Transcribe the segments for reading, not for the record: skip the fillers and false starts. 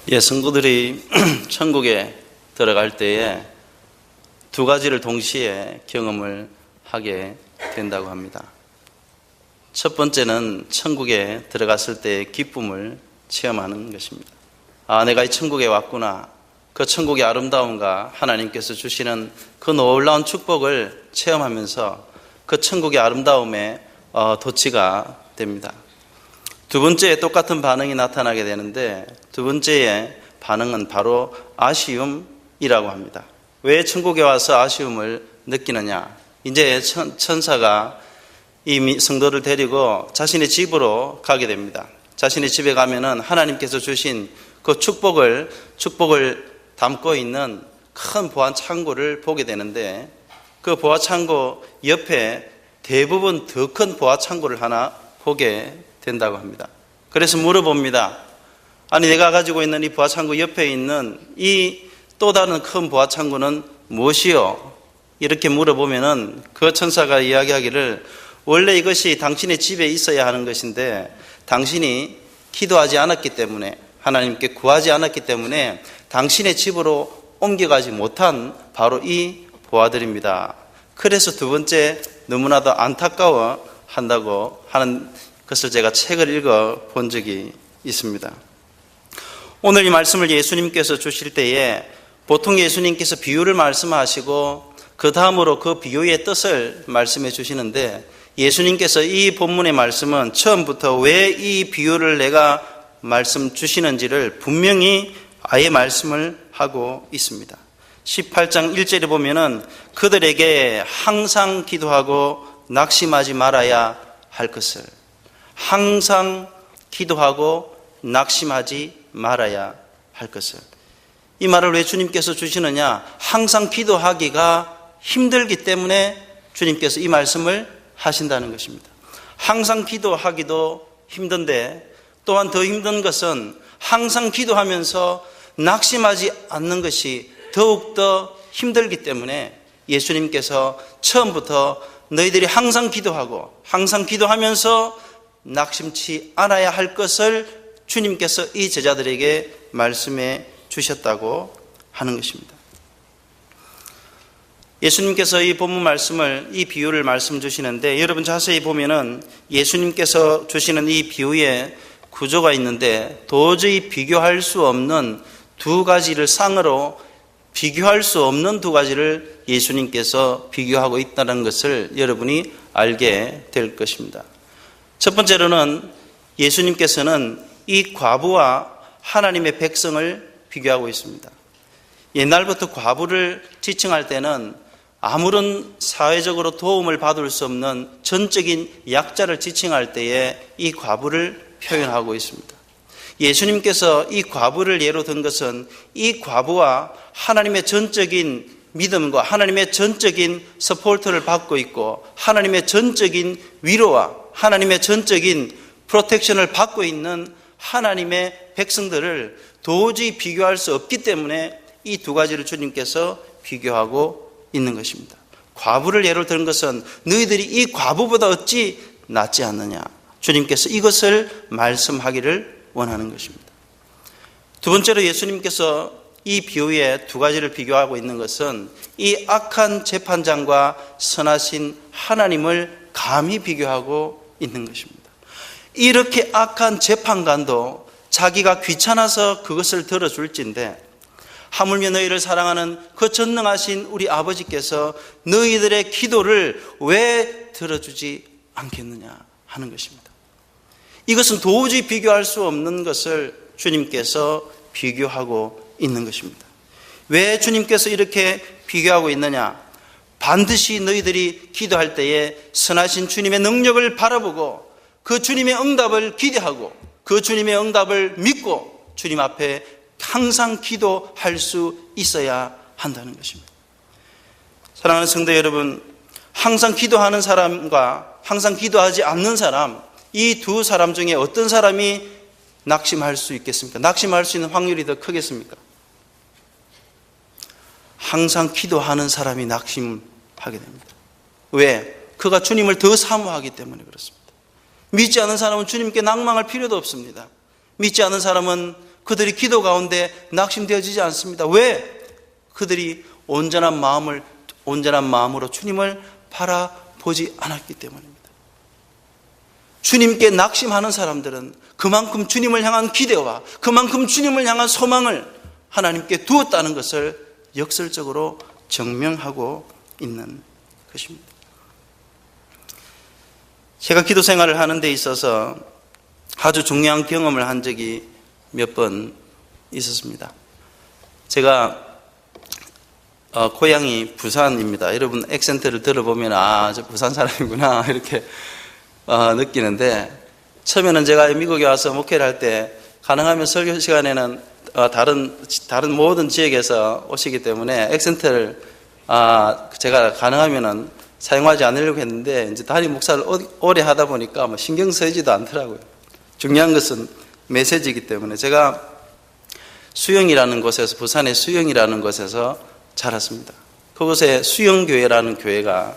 성도들이 천국에 들어갈 때에 두 가지를 동시에 경험을 하게 된다고 합니다. 첫 번째는 천국에 들어갔을 때의 기쁨을 체험하는 것입니다. 내가 이 천국에 왔구나. 그 천국의 아름다움과 하나님께서 주시는 그 놀라운 축복을 체험하면서 그 천국의 아름다움에 도취가 됩니다. 두 번째에 똑같은 반응이 나타나게 되는데, 두 번째의 반응은 바로 아쉬움이라고 합니다. 왜 천국에 와서 아쉬움을 느끼느냐? 이제 천사가 이 성도를 데리고 자신의 집으로 가게 됩니다. 자신의 집에 가면은 하나님께서 주신 그 축복을 담고 있는 큰 보안 창고를 보게 되는데, 그 보아 창고 옆에 대부분 더 큰 보아 창고를 하나 보게 된다고 합니다. 그래서 물어봅니다. 아니, 내가 가지고 있는 이 보아 창고 옆에 있는 이 또 다른 큰 보아 창고는 무엇이요? 이렇게 물어보면은 그 천사가 이야기하기를, 원래 이것이 당신의 집에 있어야 하는 것인데 당신이 기도하지 않았기 때문에, 하나님께 구하지 않았기 때문에 당신의 집으로 옮겨가지 못한 바로 이 보아들입니다. 그래서 두 번째 너무나도 안타까워 한다고 하는 것을 제가 책을 읽어 본 적이 있습니다. 오늘 이 말씀을 예수님께서 주실 때에 보통 예수님께서 비유를 말씀하시고 그 다음으로 그 비유의 뜻을 말씀해 주시는데, 예수님께서 이 본문의 말씀은 처음부터 왜 이 비유를 내가 말씀 주시는지를 분명히 아예 말씀을 하고 있습니다. 18장 1절에 보면은 그들에게 항상 기도하고 낙심하지 말아야 할 것을, 항상 기도하고 낙심하지 말아야 할 것을. 이 말을 왜 주님께서 주시느냐? 항상 기도하기가 힘들기 때문에 주님께서 이 말씀을 하신다는 것입니다. 항상 기도하기도 힘든데, 또한 더 힘든 것은 항상 기도하면서 낙심하지 않는 것이 더욱더 힘들기 때문에 예수님께서 처음부터 너희들이 항상 기도하고 항상 기도하면서 낙심치 않아야 할 것을 주님께서 이 제자들에게 말씀해 주셨다고 하는 것입니다. 예수님께서 이 본문 말씀을, 이 비유를 말씀 주시는데, 여러분 자세히 보면은 예수님께서 주시는 이 비유의 구조가 있는데, 도저히 비교할 수 없는 두 가지를, 쌍으로 비교할 수 없는 두 가지를 예수님께서 비교하고 있다는 것을 여러분이 알게 될 것입니다. 첫 번째로는 예수님께서는 이 과부와 하나님의 백성을 비교하고 있습니다. 옛날부터 과부를 지칭할 때는 아무런 사회적으로 도움을 받을 수 없는 전적인 약자를 지칭할 때에 이 과부를 표현하고 있습니다. 예수님께서 이 과부를 예로 든 것은 이 과부와 하나님의 전적인 믿음과 하나님의 전적인 서포트를 받고 있고, 하나님의 전적인 위로와 하나님의 전적인 프로텍션을 받고 있는 하나님의 백성들을 도저히 비교할 수 없기 때문에 이 두 가지를 주님께서 비교하고 있는 것입니다. 과부를 예로 든 것은 너희들이 이 과부보다 어찌 낫지 않느냐, 주님께서 이것을 말씀하기를 원하는 것입니다. 두 번째로 예수님께서 이 비유의 두 가지를 비교하고 있는 것은 이 악한 재판장과 선하신 하나님을 감히 비교하고 있는 것입니다. 이렇게 악한 재판관도 자기가 귀찮아서 그것을 들어줄진데, 하물며 너희를 사랑하는 그 전능하신 우리 아버지께서 너희들의 기도를 왜 들어주지 않겠느냐 하는 것입니다. 이것은 도저히 비교할 수 없는 것을 주님께서 비교하고 있는 것입니다. 왜 주님께서 이렇게 비교하고 있느냐? 반드시 너희들이 기도할 때에 선하신 주님의 능력을 바라보고 그 주님의 응답을 기대하고 그 주님의 응답을 믿고 주님 앞에 항상 기도할 수 있어야 한다는 것입니다. 사랑하는 성도 여러분, 항상 기도하는 사람과 항상 기도하지 않는 사람, 이 두 사람 중에 어떤 사람이 낙심할 수 있겠습니까? 낙심할 수 있는 확률이 더 크겠습니까? 항상 기도하는 사람이 낙심하게 됩니다. 왜? 그가 주님을 더 사모하기 때문에 그렇습니다. 믿지 않는 사람은 주님께 낭망할 필요도 없습니다. 믿지 않는 사람은 그들이 기도 가운데 낙심되어지지 않습니다. 왜? 그들이 온전한 마음으로 주님을 바라보지 않았기 때문입니다. 주님께 낙심하는 사람들은 그만큼 주님을 향한 기대와 그만큼 주님을 향한 소망을 하나님께 두었다는 것을 역설적으로 증명하고 있는 것입니다. 제가 기도 생활을 하는 데 있어서 아주 중요한 경험을 한 적이 몇 번 있었습니다. 제가 고향이 부산입니다. 여러분 액센트를 들어보면 저 부산 사람이구나 이렇게 느끼는데, 처음에는 제가 미국에 와서 목회를 할 때 가능하면 설교 시간에는 다른 모든 지역에서 오시기 때문에 액센트를 제가 가능하면은 사용하지 않으려고 했는데, 이제 담임 목사를 오래 하다 보니까 신경 쓰이지도 않더라고요. 중요한 것은 메시지이기 때문에. 제가 수영이라는 곳에서, 부산의 수영이라는 곳에서 자랐습니다. 그곳에 수영교회라는 교회가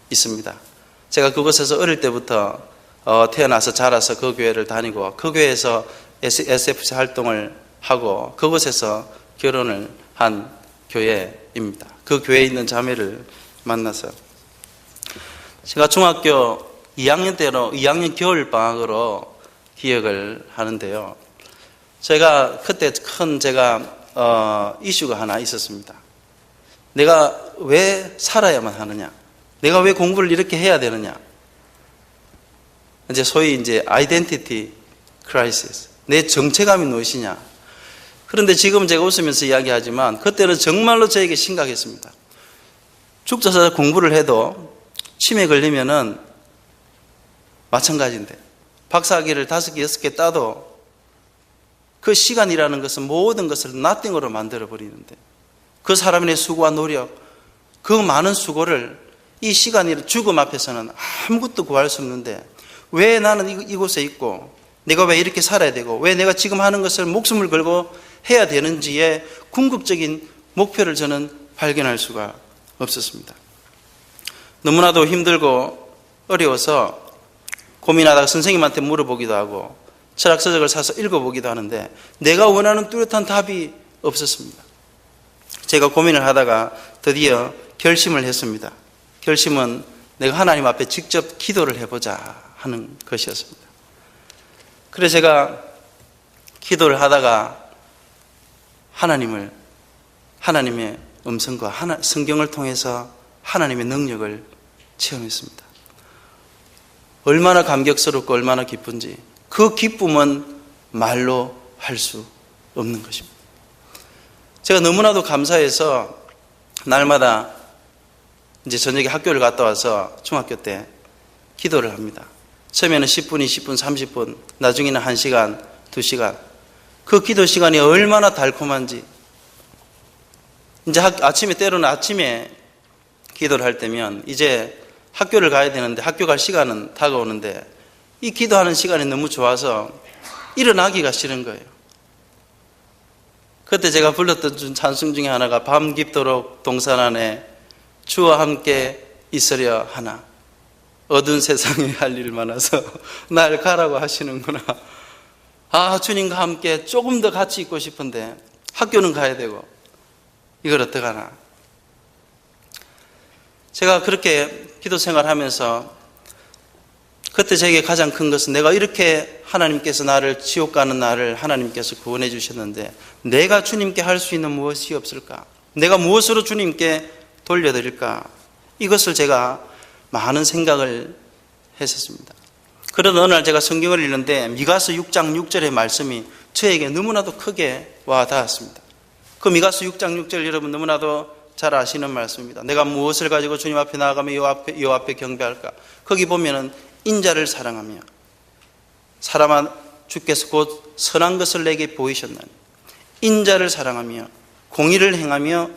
있습니다. 제가 그곳에서 어릴 때부터 태어나서 자라서 그 교회를 다니고, 그 교회에서 SFC 활동을 하고, 그곳에서 결혼을 한 교회입니다. 그 교회에 있는 자매를 만나서 제가 중학교 2학년 겨울방학으로 기억을 하는데요. 제가 그때 제가 이슈가 하나 있었습니다. 내가 왜 살아야만 하느냐? 내가 왜 공부를 이렇게 해야 되느냐? 소위 아이덴티티 크라이시스. 내 정체감이 무엇이냐? 그런데 지금 제가 웃으면서 이야기하지만 그때는 정말로 저에게 심각했습니다. 죽어서 공부를 해도 치매 걸리면은 마찬가지인데, 박사학위를 5개, 6개 따도 그 시간이라는 것은 모든 것을 nothing으로 만들어버리는데, 그 사람의 수고와 노력, 그 많은 수고를 이 시간이 죽음 앞에서는 아무것도 구할 수 없는데, 왜 나는 이곳에 있고, 내가 왜 이렇게 살아야 되고, 왜 내가 지금 하는 것을 목숨을 걸고 해야 되는지의 궁극적인 목표를 저는 발견할 수가 없었습니다. 너무나도 힘들고 어려워서 고민하다가 선생님한테 물어보기도 하고 철학서적을 사서 읽어보기도 하는데 내가 원하는 뚜렷한 답이 없었습니다. 제가 고민을 하다가 드디어 결심을 했습니다. 결심은 내가 하나님 앞에 직접 기도를 해보자 하는 것이었습니다. 그래서 제가 기도를 하다가 하나님의 음성과 성경을 통해서 하나님의 능력을 체험했습니다. 얼마나 감격스럽고 얼마나 기쁜지, 그 기쁨은 말로 할 수 없는 것입니다. 제가 너무나도 감사해서 날마다 저녁에 학교를 갔다 와서 중학교 때 기도를 합니다. 처음에는 10분, 20분, 30분, 나중에는 1시간, 2시간. 그 기도 시간이 얼마나 달콤한지. 때로는 아침에 기도를 할 때면 이제 학교를 가야 되는데 학교 갈 시간은 다가오는데 이 기도하는 시간이 너무 좋아서 일어나기가 싫은 거예요. 그때 제가 불렀던 찬송 중에 하나가 밤 깊도록 동산 안에 주와 함께 있으려 하나, 어두운 세상에 할 일 많아서 날 가라고 하시는구나. 주님과 함께 조금 더 같이 있고 싶은데 학교는 가야 되고 이걸 어떡하나. 제가 그렇게 기도 생활하면서 그때 제게 가장 큰 것은 내가 이렇게 하나님께서 나를 지옥 가는 나를 하나님께서 구원해 주셨는데 내가 주님께 할 수 있는 무엇이 없을까? 내가 무엇으로 주님께 돌려드릴까? 이것을 제가 많은 생각을 했었습니다. 그러던 어느 날 제가 성경을 읽는데 미가서 6장 6절의 말씀이 저에게 너무나도 크게 와 닿았습니다. 그 미가서 6장 6절 여러분 너무나도 잘 아시는 말씀입니다. 내가 무엇을 가지고 주님 앞에 나아가며 요 앞에 경배할까? 거기 보면은 인자를 사랑하며 사람아 주께서 곧 선한 것을 내게 보이셨나니 인자를 사랑하며 공의를 행하며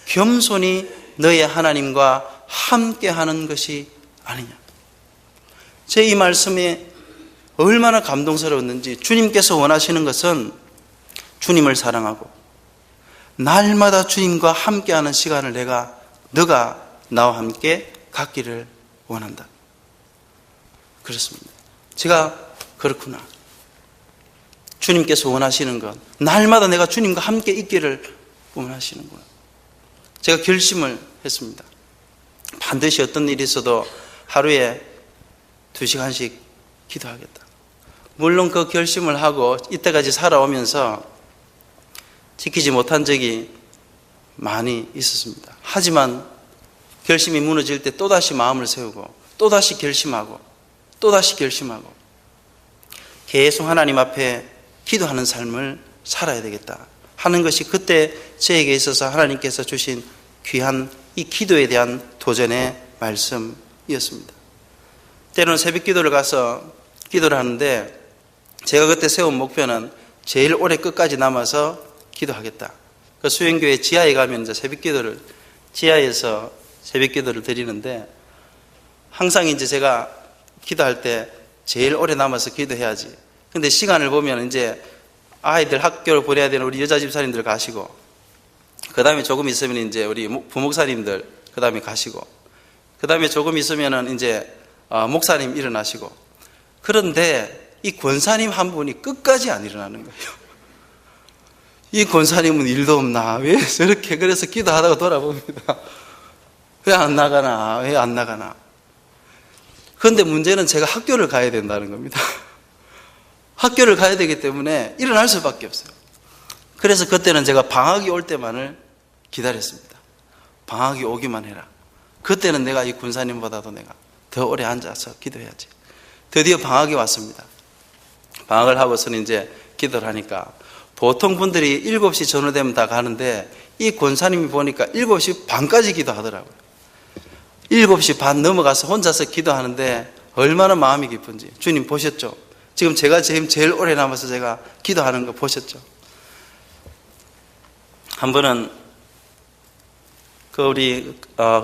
겸손히 너의 하나님과 함께하는 것이 아니냐. 제 이 말씀이 얼마나 감동스러웠는지, 주님께서 원하시는 것은 주님을 사랑하고 날마다 주님과 함께하는 시간을 너가 나와 함께 갖기를 원한다. 그렇습니다. 제가 그렇구나. 주님께서 원하시는 것, 날마다 내가 주님과 함께 있기를 원하시는 거예요. 제가 결심을 했습니다. 반드시 어떤 일이 있어도 하루에 2시간씩 기도하겠다. 물론 그 결심을 하고 이때까지 살아오면서 지키지 못한 적이 많이 있었습니다. 하지만 결심이 무너질 때 또다시 마음을 세우고 또다시 결심하고 또다시 결심하고 계속 하나님 앞에 기도하는 삶을 살아야 되겠다 하는 것이 그때 저에게 있어서 하나님께서 주신 귀한 이 기도에 대한 도전의 말씀이었습니다. 때로는 새벽 기도를 가서 기도를 하는데 제가 그때 세운 목표는 제일 오래 끝까지 남아서 기도하겠다. 그 수영교회 지하에 가면 이제 새벽 기도를 지하에서 새벽 기도를 드리는데 항상 이제 제가 기도할 때 제일 오래 남아서 기도해야지. 근데 시간을 보면 이제 아이들 학교를 보내야 되는 우리 여자 집사님들 가시고 그 다음에 조금 있으면 이제 우리 부목사님들 그 다음에 가시고 그 다음에 조금 있으면은 이제 목사님 일어나시고 그런데 이 권사님 한 분이 끝까지 안 일어나는 거예요. 이 권사님은 일도 없나? 왜 저렇게 그래서 기도하다가 돌아봅니다. 왜 안 나가나? 왜 안 나가나? 그런데 문제는 제가 학교를 가야 된다는 겁니다. 학교를 가야 되기 때문에 일어날 수밖에 없어요. 그래서 그때는 제가 방학이 올 때만을 기다렸습니다. 방학이 오기만 해라. 그때는 내가 이 군사님보다도 내가 더 오래 앉아서 기도해야지. 드디어 방학이 왔습니다. 방학을 하고서는 이제 기도를 하니까 보통 분들이 7시 전후되면 다 가는데 이 권사님이 보니까 7시 반까지 기도하더라고요. 7시 반 넘어가서 혼자서 기도하는데 얼마나 마음이 기쁜지. 주님 보셨죠? 지금 제가 제일 오래 남아서 제가 기도하는 거 보셨죠? 한 번은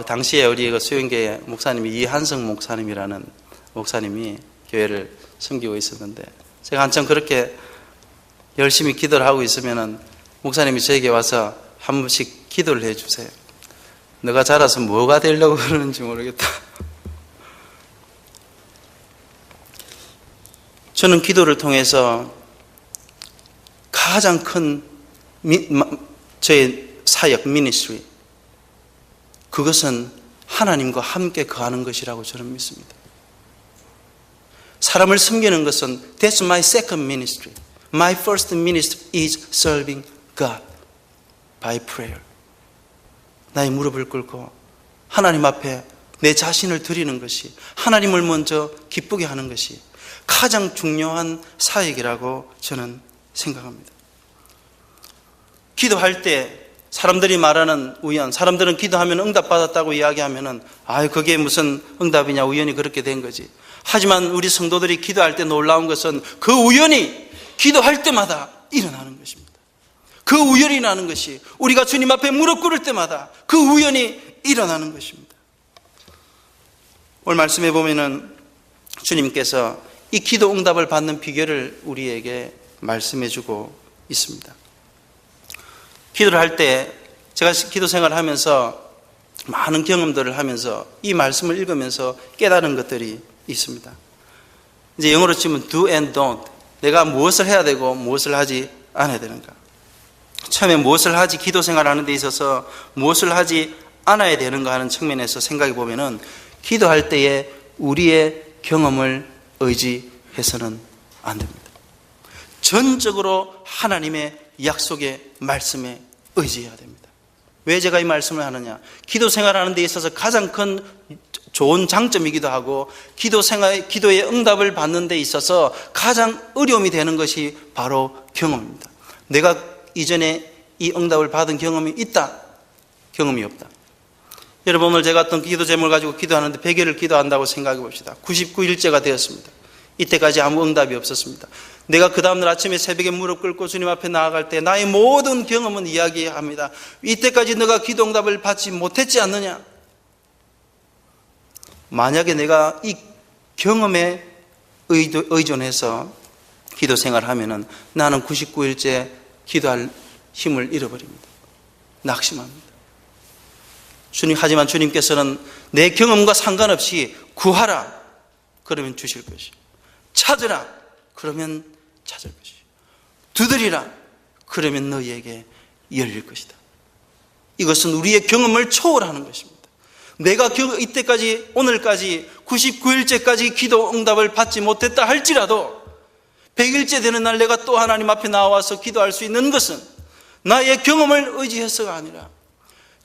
당시에 우리 수영교회 목사님이 이한성 목사님이라는 목사님이 교회를 섬기고 있었는데 제가 한참 그렇게 열심히 기도를 하고 있으면은 목사님이 저에게 와서 한 번씩 기도를 해주세요. 너가 자라서 뭐가 되려고 그러는지 모르겠다. 저는 기도를 통해서 가장 큰 저의 사역, 미니스트리, 그것은 하나님과 함께 거하는 것이라고 저는 믿습니다. 사람을 섬기는 것은 That's my second ministry. My first ministry is serving God by prayer. 나의 무릎을 꿇고 하나님 앞에 내 자신을 드리는 것이, 하나님을 먼저 기쁘게 하는 것이 가장 중요한 사역이라고 저는 생각합니다. 기도할 때 사람들이 말하는 우연, 사람들은 기도하면 응답받았다고 이야기하면은 그게 무슨 응답이냐, 우연히 그렇게 된 거지. 하지만 우리 성도들이 기도할 때 놀라운 것은 그 우연이 기도할 때마다 일어나는 것입니다. 그 우연이 나는 것이 우리가 주님 앞에 무릎 꿇을 때마다 그 우연이 일어나는 것입니다. 오늘 말씀해 보면은 주님께서 이 기도 응답을 받는 비결을 우리에게 말씀해 주고 있습니다. 기도를 할 때 제가 기도 생활을 하면서 많은 경험들을 하면서 이 말씀을 읽으면서 깨달은 것들이 있습니다. 이제 영어로 치면 do and don't. 내가 무엇을 해야 되고 무엇을 하지 않아야 되는가. 처음에 무엇을 하지, 기도 생활하는 데 있어서 무엇을 하지 않아야 되는가 하는 측면에서 생각해 보면은 기도할 때에 우리의 경험을 의지해서는 안 됩니다. 전적으로 하나님의 약속의 말씀에 의지해야 됩니다. 왜 제가 이 말씀을 하느냐? 기도 생활하는 데 있어서 가장 큰 좋은 장점이기도 하고 기도의 응답을 받는 데 있어서 가장 어려움이 되는 것이 바로 경험입니다. 내가 이전에 이 응답을 받은 경험이 있다, 경험이 없다. 여러분, 오늘 제가 어떤 기도 제목을 가지고 기도하는데 100일을 기도한다고 생각해 봅시다. 99일째가 되었습니다. 이때까지 아무 응답이 없었습니다. 내가 그 다음날 아침에 새벽에 무릎 꿇고 주님 앞에 나아갈 때 나의 모든 경험은 이야기합니다. 이때까지 너가 기도 응답을 받지 못했지 않느냐? 만약에 내가 이 경험에 의존해서 기도 생활을 하면은 나는 99일째 기도할 힘을 잃어버립니다. 낙심합니다. 하지만 주님께서는 내 경험과 상관없이 구하라, 그러면 주실 것이요. 찾으라, 그러면 찾을 것이요. 두드리라. 그러면 너희에게 열릴 것이다. 이것은 우리의 경험을 초월하는 것입니다. 내가 이때까지 오늘까지 99일째까지 기도 응답을 받지 못했다 할지라도 100일째 되는 날 내가 또 하나님 앞에 나와서 기도할 수 있는 것은 나의 경험을 의지해서가 아니라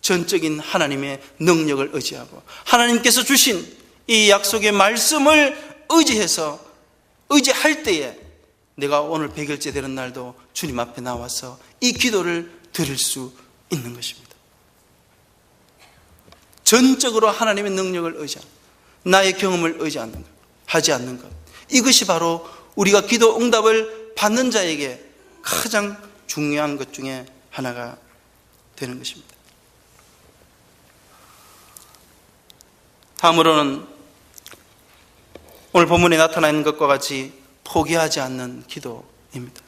전적인 하나님의 능력을 의지하고 하나님께서 주신 이 약속의 말씀을 의지할 때에 내가 오늘 100일째 되는 날도 주님 앞에 나와서 이 기도를 드릴 수 있는 것입니다. 전적으로 하나님의 능력을 의지하는, 나의 경험을 하지 않는 것, 이것이 바로 우리가 기도 응답을 받는 자에게 가장 중요한 것 중에 하나가 되는 것입니다. 다음으로는 오늘 본문에 나타나 있는 것과 같이 포기하지 않는 기도입니다.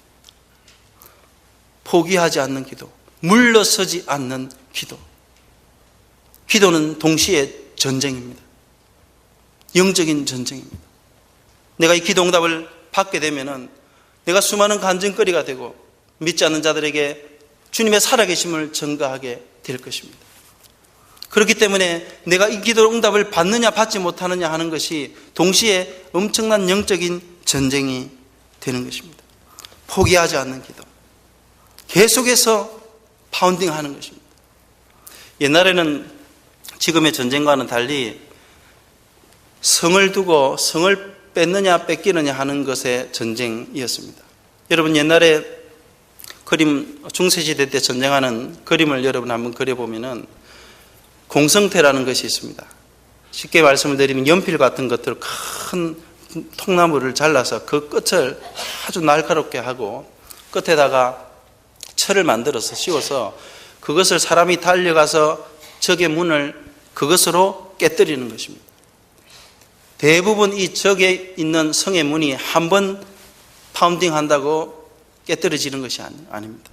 포기하지 않는 기도, 물러서지 않는 기도. 기도는 동시에 전쟁입니다. 영적인 전쟁입니다. 내가 이 기도 응답을 받게 되면은 내가 수많은 간증거리가 되고 믿지 않는 자들에게 주님의 살아계심을 증거하게 될 것입니다. 그렇기 때문에 내가 이 기도 응답을 받느냐 받지 못하느냐 하는 것이 동시에 엄청난 영적인 전쟁이 되는 것입니다. 포기하지 않는 기도, 계속해서 파운딩하는 것입니다. 옛날에는 지금의 전쟁과는 달리 성을 두고 성을 뺏느냐 뺏기느냐 하는 것의 전쟁이었습니다. 여러분 옛날에 중세시대 때 전쟁하는 그림을 여러분 한번 그려보면은 공성태라는 것이 있습니다. 쉽게 말씀을 드리면 연필 같은 것들 큰 통나무를 잘라서 그 끝을 아주 날카롭게 하고 끝에다가 철을 만들어서 씌워서 그것을 사람이 달려가서 적의 문을 그것으로 깨뜨리는 것입니다. 대부분 이 적에 있는 성의 문이 한 번 파운딩 한다고 깨뜨려지는 것이 아닙니다.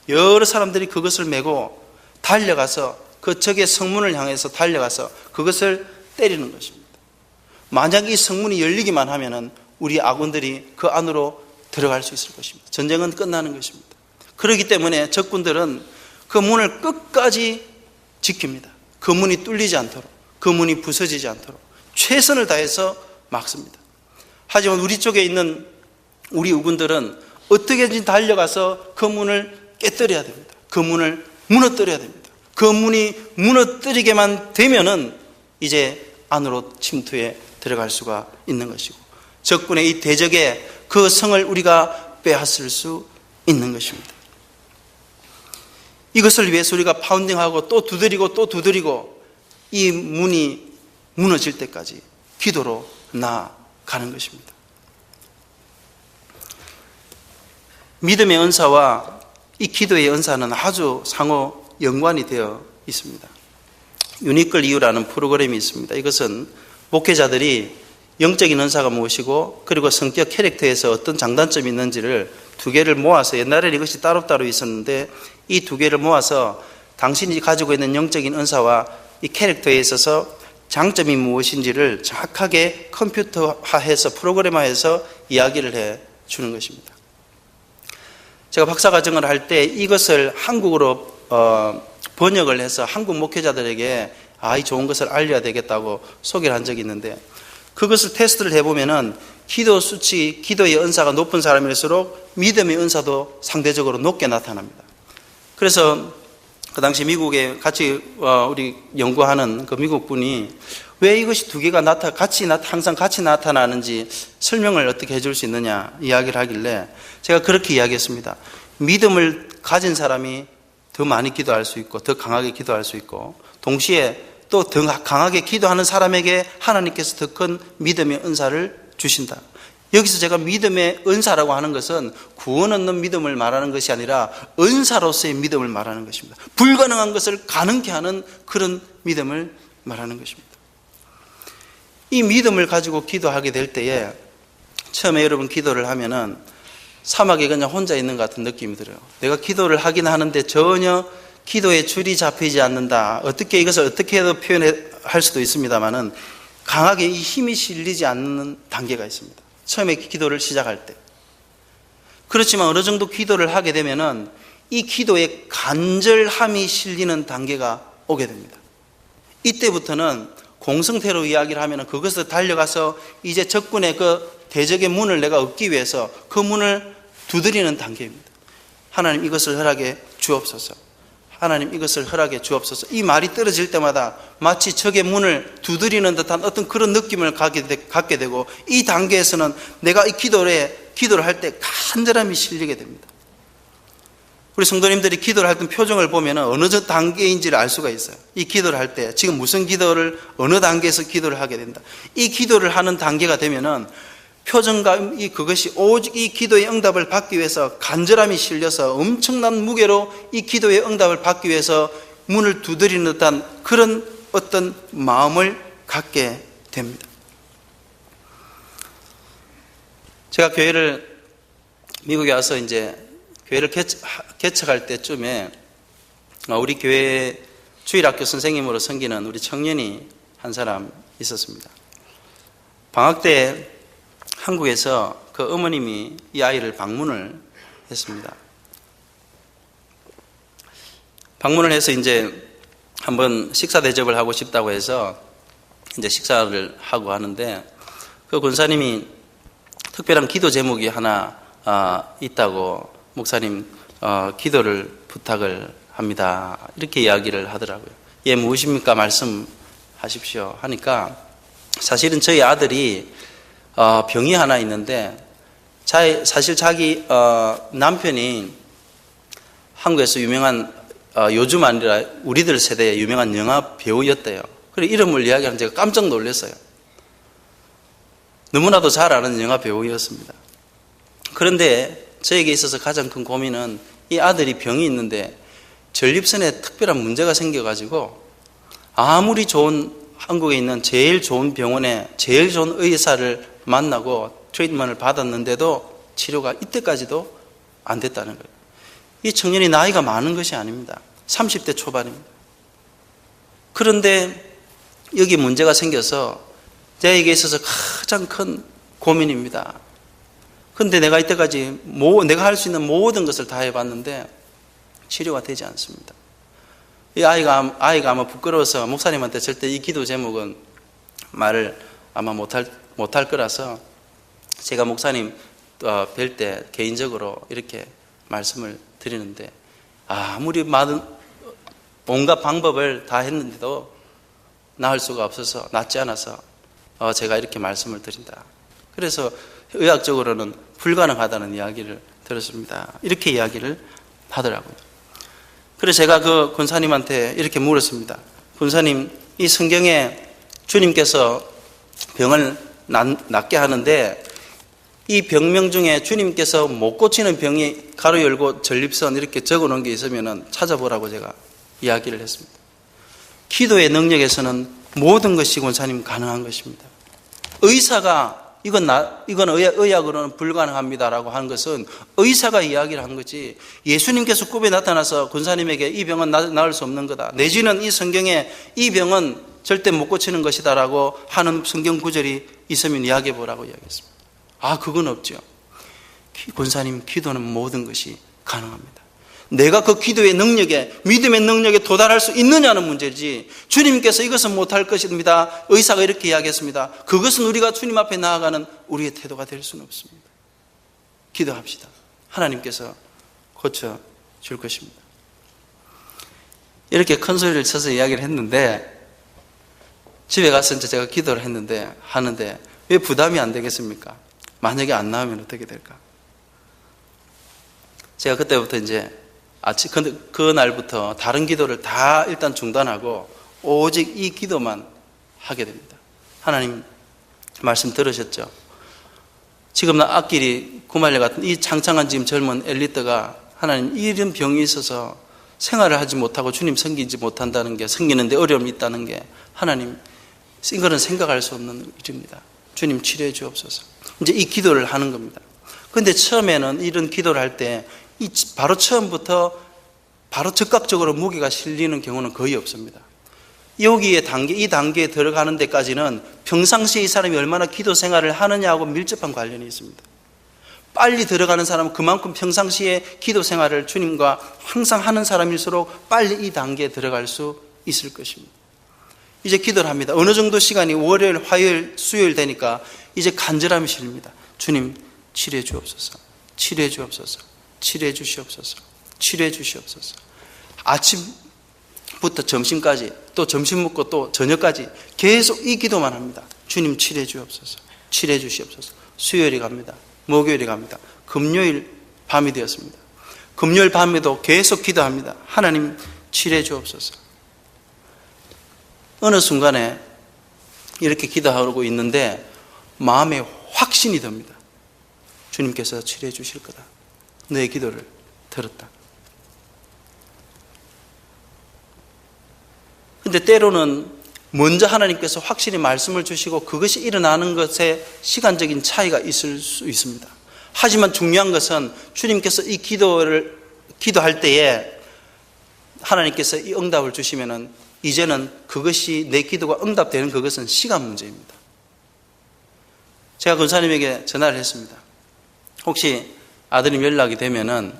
여러 사람들이 그것을 메고 달려가서 그 적의 성문을 향해서 달려가서 그것을 때리는 것입니다. 만약 이 성문이 열리기만 하면은 우리 아군들이 그 안으로 들어갈 수 있을 것입니다. 전쟁은 끝나는 것입니다. 그렇기 때문에 적군들은 그 문을 끝까지 지킵니다. 그 문이 뚫리지 않도록, 그 문이 부서지지 않도록 최선을 다해서 막습니다. 하지만 우리 쪽에 있는 우리 우군들은 어떻게든지 달려가서 그 문을 깨뜨려야 됩니다. 그 문을 무너뜨려야 됩니다. 그 문이 무너뜨리게만 되면은 이제 안으로 침투해 들어갈 수가 있는 것이고 적군의 이 대적에 그 성을 우리가 빼앗을 수 있는 것입니다. 이것을 위해서 우리가 파운딩하고 또 두드리고 이 문이 무너질 때까지 기도로 나아가는 것입니다. 믿음의 은사와 이 기도의 은사는 아주 상호 연관이 되어 있습니다. 유니클 이유라는 프로그램이 있습니다. 이것은 목회자들이 영적인 은사가 무엇이고 그리고 성격 캐릭터에서 어떤 장단점이 있는지를 두 개를 모아서 옛날에는 이것이 따로따로 있었는데 이 두 개를 모아서 당신이 가지고 있는 영적인 은사와 이 캐릭터에 있어서 장점이 무엇인지를 정확하게 컴퓨터화해서 프로그램화해서 이야기를 해 주는 것입니다. 제가 박사과정을 할 때 이것을 한국어로 번역을 해서 한국 목회자들에게 이 좋은 것을 알려야 되겠다고 소개를 한 적이 있는데 그것을 테스트를 해보면은 기도 수치, 기도의 은사가 높은 사람일수록 믿음의 은사도 상대적으로 높게 나타납니다. 그래서 그 당시 미국에 같이 우리 연구하는 그 미국 분이 왜 이것이 두 개가 항상 같이 나타나는지 설명을 어떻게 해줄 수 있느냐 이야기를 하길래 제가 그렇게 이야기했습니다. 믿음을 가진 사람이 더 많이 기도할 수 있고 더 강하게 기도할 수 있고 동시에 또 더 강하게 기도하는 사람에게 하나님께서 더 큰 믿음의 은사를 주신다. 여기서 제가 믿음의 은사라고 하는 것은 구원 얻는 믿음을 말하는 것이 아니라 은사로서의 믿음을 말하는 것입니다. 불가능한 것을 가능케 하는 그런 믿음을 말하는 것입니다. 이 믿음을 가지고 기도하게 될 때에 처음에 여러분 기도를 하면은 사막에 그냥 혼자 있는 것 같은 느낌이 들어요. 내가 기도를 하긴 하는데 전혀 기도에 줄이 잡히지 않는다. 이것을 어떻게 해도 표현할 수도 있습니다만은 강하게 이 힘이 실리지 않는 단계가 있습니다. 처음에 기도를 시작할 때. 그렇지만 어느 정도 기도를 하게 되면은 이 기도에 간절함이 실리는 단계가 오게 됩니다. 이때부터는 공성태로 이야기를 하면은 그것을 달려가서 이제 적군의 그 대적의 문을 내가 얻기 위해서 그 문을 두드리는 단계입니다. 하나님 이것을 허락해 주옵소서. 하나님 이것을 허락해 주옵소서. 이 말이 떨어질 때마다 마치 적의 문을 두드리는 듯한 어떤 그런 느낌을 갖게 되고, 이 단계에서는 내가 이 기도를 할 때 간절함이 실리게 됩니다. 우리 성도님들이 기도를 할 때 표정을 보면 어느 단계인지를 알 수가 있어요. 이 기도를 할 때 지금 무슨 기도를 어느 단계에서 기도를 하게 된다. 이 기도를 하는 단계가 되면은 표정과 그것이 오직 이 기도의 응답을 받기 위해서 간절함이 실려서 엄청난 무게로 이 기도의 응답을 받기 위해서 문을 두드리는 듯한 그런 어떤 마음을 갖게 됩니다. 제가 미국에 와서 이제 교회를 개척할 때쯤에 우리 교회 주일학교 선생님으로 섬기는 우리 청년이 한 사람 있었습니다. 방학 때 한국에서 그 어머님이 이 아이를 방문을 했습니다. 방문을 해서 이제 한번 식사 대접을 하고 싶다고 해서 이제 식사를 하고 하는데, 그 권사님이 특별한 기도 제목이 하나 있다고 목사님 기도를 부탁을 합니다. 이렇게 이야기를 하더라고요. 예, 무엇입니까? 말씀하십시오 하니까, 사실은 저희 아들이 병이 하나 있는데, 사실 자기 남편이 한국에서 유명한, 요즘 아니라 우리들 세대의 유명한 영화 배우였대요. 그래 이름을 이야기하면 제가 깜짝 놀랐어요. 너무나도 잘 아는 영화 배우였습니다. 그런데 저에게 있어서 가장 큰 고민은 이 아들이 병이 있는데 전립선에 특별한 문제가 생겨가지고 아무리 좋은, 한국에 있는 제일 좋은 병원에 제일 좋은 의사를 만나고 트리트먼트를 받았는데도 치료가 이때까지도 안 됐다는 거예요. 이 청년이 나이가 많은 것이 아닙니다. 30대 초반입니다. 그런데 여기 문제가 생겨서 저에게 있어서 가장 큰 고민입니다. 그런데 내가 이때까지 내가 할 수 있는 모든 것을 다 해봤는데 치료가 되지 않습니다. 이 아이가 아마 부끄러워서 목사님한테 절대 이 기도 제목은 말을 아마 못할 거라서 제가 목사님 뵐 때 개인적으로 이렇게 말씀을 드리는데, 아무리 많은 온갖 방법을 다 했는데도 나을 수가 없어서, 낫지 않아서 제가 이렇게 말씀을 드린다. 그래서 의학적으로는 불가능하다는 이야기를 들었습니다. 이렇게 이야기를 하더라고요. 그래서 제가 그 권사님한테 이렇게 물었습니다. 권사님, 이 성경에 주님께서 병을 낫게 하는데 이 병명 중에 주님께서 못 고치는 병이 가로 열고 전립선 이렇게 적어 놓은 게 있으면 찾아보라고 제가 이야기를 했습니다. 기도의 능력에서는 모든 것이 권사님 가능한 것입니다. 의사가 이건 의학으로는 불가능합니다라고 하는 것은 의사가 이야기를 한 거지, 예수님께서 꿈에 나타나서 권사님에게 이 병은 나을 수 없는 거다, 내지는 이 성경에 이 병은 절대 못 고치는 것이다라고 하는 성경 구절이 있으면 이야기해 보라고 이야기했습니다. 그건 없죠. 권사님, 기도는 모든 것이 가능합니다. 내가 그 기도의 능력에, 믿음의 능력에 도달할 수 있느냐는 문제지, 주님께서 이것은 못할 것입니다, 의사가 이렇게 이야기했습니다, 그것은 우리가 주님 앞에 나아가는 우리의 태도가 될 수는 없습니다. 기도합시다. 하나님께서 고쳐줄 것입니다. 이렇게 큰 소리를 쳐서 이야기를 했는데, 집에 가서 이제 제가 기도를 하는데 왜 부담이 안 되겠습니까? 만약에 안 나오면 어떻게 될까? 제가 그때부터 이제 그 날부터 다른 기도를 다 일단 중단하고 오직 이 기도만 하게 됩니다. 하나님 말씀 들으셨죠? 지금 앞길이 구말려 같은 이 창창한 지금 젊은 엘리트가 하나님 이런 병이 있어서 생활을 하지 못하고 주님 섬기지 못한다는 게, 섬기는데 어려움이 있다는 게, 하나님 이거는 생각할 수 없는 일입니다. 주님 치료해 주옵소서. 이제 이 기도를 하는 겁니다. 그런데 처음에는 이런 기도를 할 때 바로 처음부터 바로 즉각적으로 무게가 실리는 경우는 거의 없습니다. 이 단계에 들어가는 데까지는 평상시에 이 사람이 얼마나 기도 생활을 하느냐하고 밀접한 관련이 있습니다. 빨리 들어가는 사람은 그만큼 평상시에 기도 생활을 주님과 항상 하는 사람일수록 빨리 이 단계에 들어갈 수 있을 것입니다. 이제 기도를 합니다. 어느 정도 시간이 월요일, 화요일, 수요일 되니까 이제 간절함이 실립니다. 주님, 치료해 주옵소서. 치료해 주옵소서. 치료해 주시옵소서. 치료해 주시옵소서. 아침부터 점심까지, 또 점심 먹고 또 저녁까지 계속 이 기도만 합니다. 주님, 치료해 주옵소서. 치료해 주시옵소서. 수요일이 갑니다. 목요일이 갑니다. 금요일 밤이 되었습니다. 금요일 밤에도 계속 기도합니다. 하나님, 치료해 주옵소서. 어느 순간에 이렇게 기도하고 있는데 마음에 확신이 듭니다. 주님께서 치료해 주실 거다. 너의 기도를 들었다. 근데 때로는 먼저 하나님께서 확실히 말씀을 주시고 그것이 일어나는 것에 시간적인 차이가 있을 수 있습니다. 하지만 중요한 것은 주님께서 이 기도할 때에 하나님께서 이 응답을 주시면은 이제는 그것이 내 기도가 응답되는 그것은 시간 문제입니다. 제가 권사님에게 전화를 했습니다. 혹시 아드님 연락이 되면은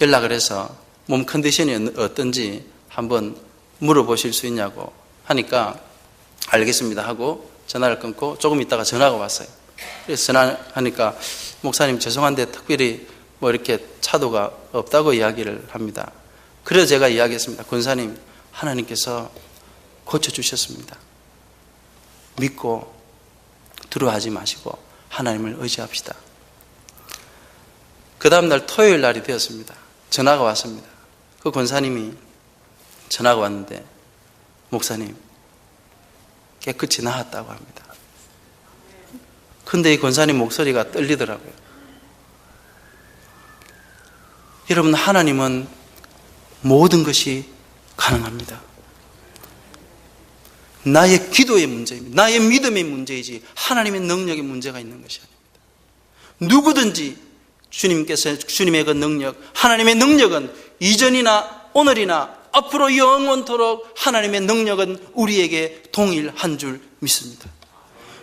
연락을 해서 몸 컨디션이 어떤지 한번 물어보실 수 있냐고 하니까 알겠습니다 하고 전화를 끊고 조금 있다가 전화가 왔어요. 그래서 전화하니까 목사님 죄송한데 특별히 뭐 이렇게 차도가 없다고 이야기를 합니다. 그래서 제가 이야기했습니다. 권사님, 하나님께서 고쳐주셨습니다. 믿고 두려워하지 마시고 하나님을 의지합시다. 그 다음날 토요일 날이 되었습니다. 전화가 왔습니다. 그 권사님이 전화가 왔는데 목사님 깨끗이 나았다고 합니다. 근데 이 권사님 목소리가 떨리더라고요. 여러분, 하나님은 모든 것이 가능합니다. 나의 기도의 문제입니다. 나의 믿음의 문제이지 하나님의 능력의 문제가 있는 것이 아닙니다. 누구든지 주님의 그 능력, 하나님의 능력은 이전이나 오늘이나 앞으로 영원토록 하나님의 능력은 우리에게 동일한 줄 믿습니다.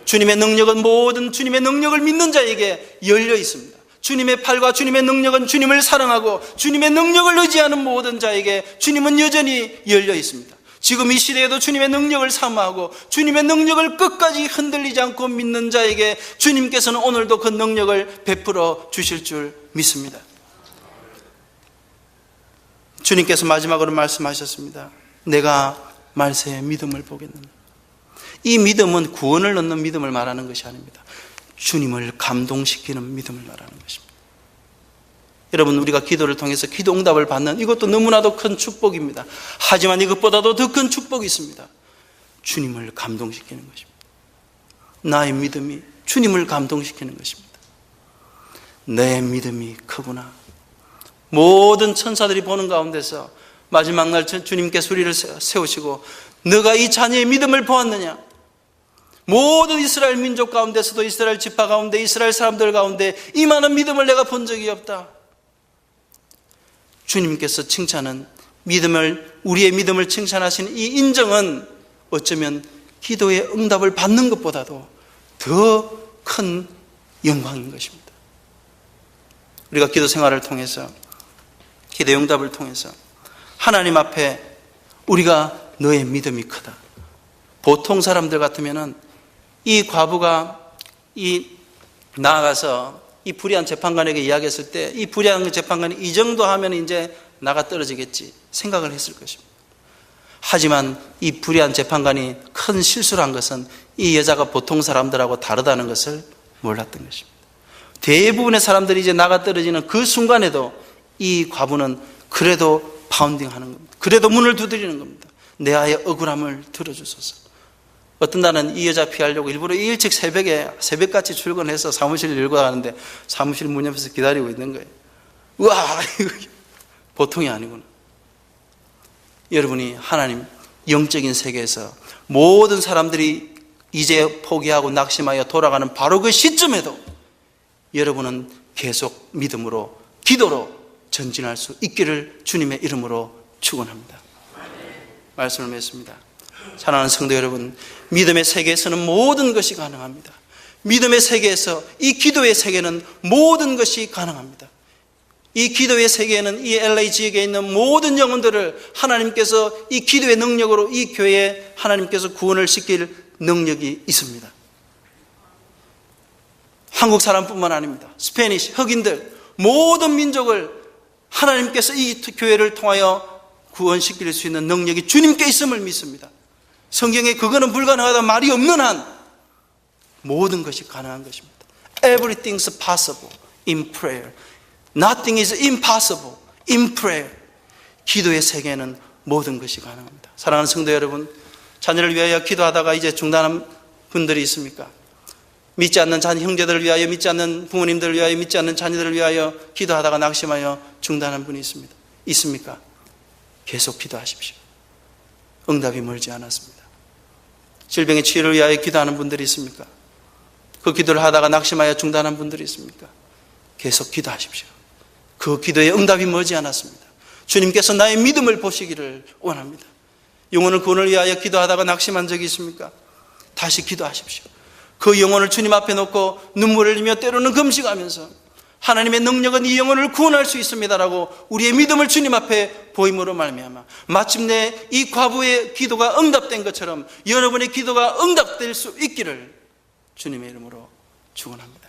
주님의 능력은 모든 주님의 능력을 믿는 자에게 열려 있습니다. 주님의 팔과 주님의 능력은 주님을 사랑하고 주님의 능력을 의지하는 모든 자에게 주님은 여전히 열려 있습니다. 지금 이 시대에도 주님의 능력을 사모하고 주님의 능력을 끝까지 흔들리지 않고 믿는 자에게 주님께서는 오늘도 그 능력을 베풀어 주실 줄 믿습니다. 주님께서 마지막으로 말씀하셨습니다. 내가 말세에 믿음을 보겠느냐. 이 믿음은 구원을 얻는 믿음을 말하는 것이 아닙니다. 주님을 감동시키는 믿음을 말하는 것입니다. 여러분, 우리가 기도를 통해서 기도 응답을 받는 이것도 너무나도 큰 축복입니다. 하지만 이것보다도 더 큰 축복이 있습니다. 주님을 감동시키는 것입니다. 나의 믿음이 주님을 감동시키는 것입니다. 내 믿음이 크구나. 모든 천사들이 보는 가운데서 마지막 날 주님께 소리를 세우시고 너가 이 자녀의 믿음을 보았느냐? 모든 이스라엘 민족 가운데서도 이스라엘 지파 가운데 이스라엘 사람들 가운데 이 많은 믿음을 내가 본 적이 없다. 주님께서 칭찬은 우리의 믿음을 칭찬하시는 이 인정은 어쩌면 기도의 응답을 받는 것보다도 더 큰 영광인 것입니다. 우리가 기도 생활을 통해서 기도의 응답을 통해서 하나님 앞에 우리가 너의 믿음이 크다. 보통 사람들 같으면은 이 과부가 나아가서 이 불의한 재판관에게 이야기했을 때 이 불의한 재판관이 이 정도 하면 이제 나가 떨어지겠지 생각을 했을 것입니다. 하지만 이 불의한 재판관이 큰 실수를 한 것은 이 여자가 보통 사람들하고 다르다는 것을 몰랐던 것입니다. 대부분의 사람들이 이제 나가 떨어지는 그 순간에도 이 과부는 그래도 파운딩 하는 겁니다. 그래도 문을 두드리는 겁니다. 내 아이의 억울함을 들어주소서. 어떤 날은 이 여자 피하려고 일부러 일찍 새벽같이 출근해서 사무실을 열고 가는데 사무실 문 옆에서 기다리고 있는 거예요. 우와, 이거 보통이 아니구나. 여러분이 하나님 영적인 세계에서 모든 사람들이 이제 포기하고 낙심하여 돌아가는 바로 그 시점에도 여러분은 계속 믿음으로 기도로 전진할 수 있기를 주님의 이름으로 축원합니다. 말씀을 맺습니다. 사랑하는 성도 여러분, 믿음의 세계에서는 모든 것이 가능합니다. 믿음의 세계에서 이 기도의 세계는 모든 것이 가능합니다. 이 기도의 세계에는 이 LA 지역에 있는 모든 영혼들을 하나님께서 이 기도의 능력으로 이 교회에 하나님께서 구원을 시킬 능력이 있습니다. 한국 사람뿐만 아닙니다. 스페니시, 흑인들, 모든 민족을 하나님께서 이 교회를 통하여 구원시킬 수 있는 능력이 주님께 있음을 믿습니다. 성경에 그거는 불가능하다는 말이 없는 한 모든 것이 가능한 것입니다. Everything is possible in prayer. Nothing is impossible in prayer. 기도의 세계에는 모든 것이 가능합니다. 사랑하는 성도 여러분, 자녀를 위하여 기도하다가 이제 중단한 분들이 있습니까? 믿지 않는 형제들을 위하여, 믿지 않는 부모님들을 위하여, 믿지 않는 자녀들을 위하여 기도하다가 낙심하여 중단한 분이 있습니까? 계속 기도하십시오. 응답이 멀지 않았습니다. 질병의 치유를 위하여 기도하는 분들이 있습니까? 그 기도를 하다가 낙심하여 중단한 분들이 있습니까? 계속 기도하십시오. 그 기도에 응답이 멀지 않았습니다. 주님께서 나의 믿음을 보시기를 원합니다. 영혼을 구원을 위하여 기도하다가 낙심한 적이 있습니까? 다시 기도하십시오. 그 영혼을 주님 앞에 놓고 눈물을 흘리며 때로는 금식하면서 하나님의 능력은 이 영혼을 구원할 수 있습니다라고 우리의 믿음을 주님 앞에 보임으로 말미암아 마침내 이 과부의 기도가 응답된 것처럼 여러분의 기도가 응답될 수 있기를 주님의 이름으로 축원합니다.